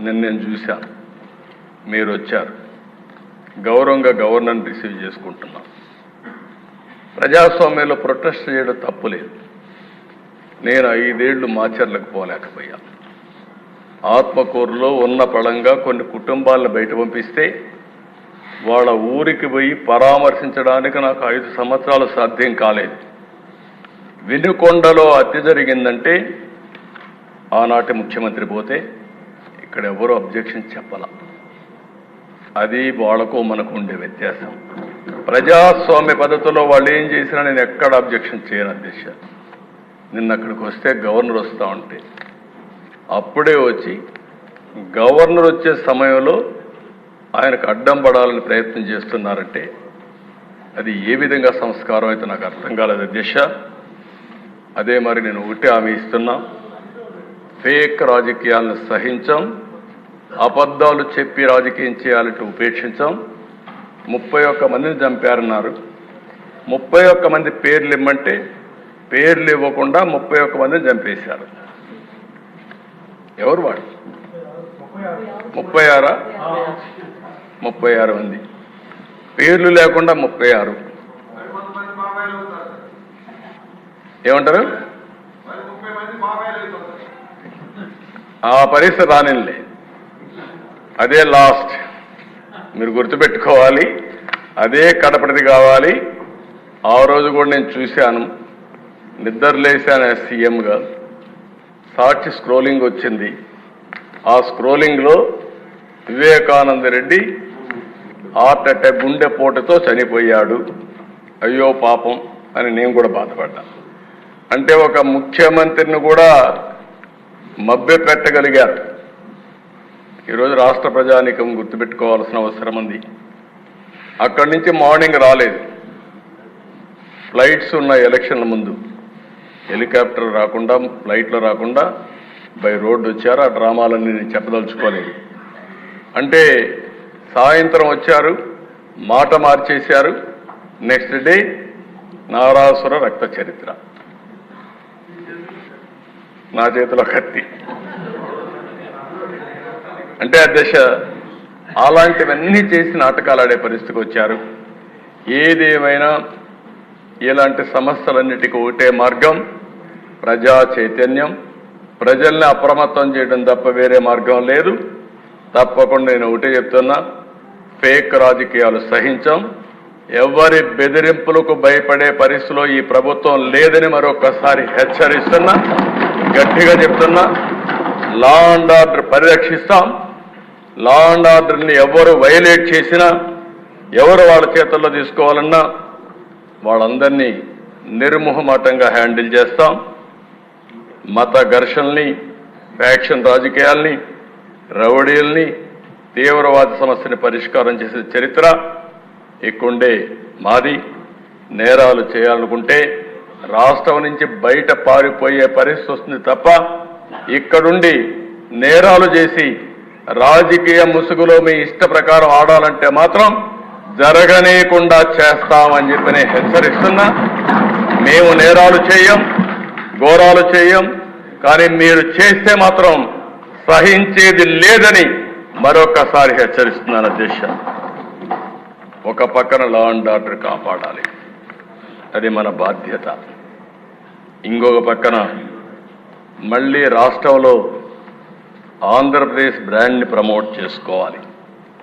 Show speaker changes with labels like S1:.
S1: నేను చూశాను. మీరు వచ్చారు, గౌరవంగా గవర్నర్ని రిసీవ్ చేసుకుంటున్నాం. ప్రజాస్వామ్యంలో ప్రొటెస్ట్ చేయడం తప్పులేదు. నేను 5 ఏళ్లు మాచర్లకు పోలేకపోయాను. ఆత్మకూరులో ఉన్న పళంగా కొన్ని కుటుంబాలను బయట పంపిస్తే వాళ్ళ ఊరికి పోయి పరామర్శించడానికి నాకు 5 సంవత్సరాలు సాధ్యం కాలేదు. వినుకొండలో హత్య జరిగిందంటే ఆనాటి ముఖ్యమంత్రి పోతే ఇక్కడ ఎవరూ అబ్జెక్షన్ చెప్పాల. అది వాళ్లకు మనకు ఉండే వ్యత్యాసం. ప్రజాస్వామ్య పద్ధతిలో వాళ్ళు ఏం చేసినా నేను ఎక్కడ అబ్జెక్షన్ చేయను అధ్యక్ష. నిన్న అక్కడికి వస్తే గవర్నర్ వస్తూ ఉంటే అప్పుడే వచ్చి గవర్నర్ వచ్చే సమయంలో ఆయనకు అడ్డం పడాలని ప్రయత్నం చేస్తున్నారంటే అది ఏ విధంగా సంస్కారం అయితే నాకు అర్థం కాలేదు అధ్యక్ష. అదే మరి నేను ఒకటి హామీ ఇస్తున్నా, ఫేక్ రాజకీయాలను సహించాం, అబద్ధాలు చెప్పి రాజకీయం చేయాలంటే ఉపేక్షించాం. 31 మందిని చంపారన్నారు. 31 మంది పేర్లు ఇమ్మంటే పేర్లు ఇవ్వకుండా 31 మందిని చంపేశారు. ఎవరు వాడు? 36 మంది పేర్లు లేకుండా 36. ఏమంటారు? ఆ పరిస్థితి రానిలే, అదే లాస్ట్. మీరు గుర్తుపెట్టుకోవాలి, అదే కడపటిది కావాలి. ఆ రోజు కూడా నేను చూశాను, నిద్రలేశాను సీఎంగా. సాక్షి స్క్రోలింగ్ వచ్చింది. ఆ స్క్రోలింగ్లో వివేకానంద రెడ్డి హార్ట్ అటాక్ గుండెపోటుతో చనిపోయాడు, అయ్యో పాపం అని నేను కూడా బాధపడ్డా. అంటే ఒక ముఖ్యమంత్రిని కూడా మభ్య పెట్టగలిగారు. ఈరోజు రాష్ట్ర ప్రజానీకం గుర్తుపెట్టుకోవాల్సిన అవసరం ఉంది. అక్కడి నుంచి మార్నింగ్ రాలేదు, ఫ్లైట్స్ ఉన్న ఎలక్షన్ల ముందు హెలికాప్టర్ రాకుండా ఫ్లైట్లో రాకుండా బై రోడ్డు వచ్చారు. ఆ డ్రామాలన్నీ నేను చెప్పదలుచుకోలేదు. అంటే సాయంత్రం వచ్చారు, మాట మార్చేశారు. నెక్స్ట్ డే నారాసుర రక్త చరిత్ర, నా చేతిలో కత్తి. అంటే అధ్యక్ష అలాంటివన్నీ చేసి నాటకాలు ఆడే పరిస్థితికి వచ్చారు. ఏదేమైనా ఇలాంటి సమస్యలన్నిటికీ ఒకటే మార్గం, ప్రజా చైతన్యం, ప్రజల్ని అప్రమత్తం చేయడం తప్ప వేరే మార్గం లేదు. తప్పకుండా నేను ఒకటే చెప్తున్నా, ఫేక్ రాజకీయాలు సహించాం. ఎవరి బెదిరింపులకు భయపడే పరిస్థితిలో ఈ ప్రభుత్వం లేదని మరొకసారి హెచ్చరిస్తున్నా, గట్టిగా చెప్తున్నా. లా అండ్ ఆర్డర్ పరిరక్షిస్తాం. లా అండ్ ఆర్డర్ని ఎవరు వైలేట్ చేసినా, ఎవరు వాళ్ళ చేతుల్లో తీసుకోవాలన్నా వాళ్ళందరినీ నిర్మోహమాటంగా హ్యాండిల్ చేస్తాం. మత ఘర్షణల్ని, ఫ్యాక్షన్ రాజకీయాల్ని, రౌడీల్ని, తీవ్రవాద సమస్యని పరిష్కారం చేసే చరిత్ర ఇక్కడే మాది. నేరాలు చేయాలనుకుంటే రాష్ట్రం నుంచి బయట పారిపోయే పరిస్థితి వస్తుంది తప్ప ఇక్కడుండి నేరాలు చేసి రాజకీయ ముసుగులో మీ ఇష్ట ప్రకారం ఆడాలంటే మాత్రం జరగనీయకుండా చేస్తామని చెప్పి నేను హెచ్చరిస్తున్నా. మేము నేరాలు చేయం, ఘోరాలు చేయం, కానీ మీరు చేస్తే మాత్రం సహించేది లేదని మరొకసారి హెచ్చరిస్తున్నాను అధ్యక్ష. ఒక పక్కన లా అండ్ ఆర్డర్ కాపాడాలి, అది మన బాధ్యత. ఇంకొక పక్కన మళ్ళీ రాష్ట్రంలో ఆంధ్రప్రదేశ్ బ్రాండ్ని ప్రమోట్ చేసుకోవాలి.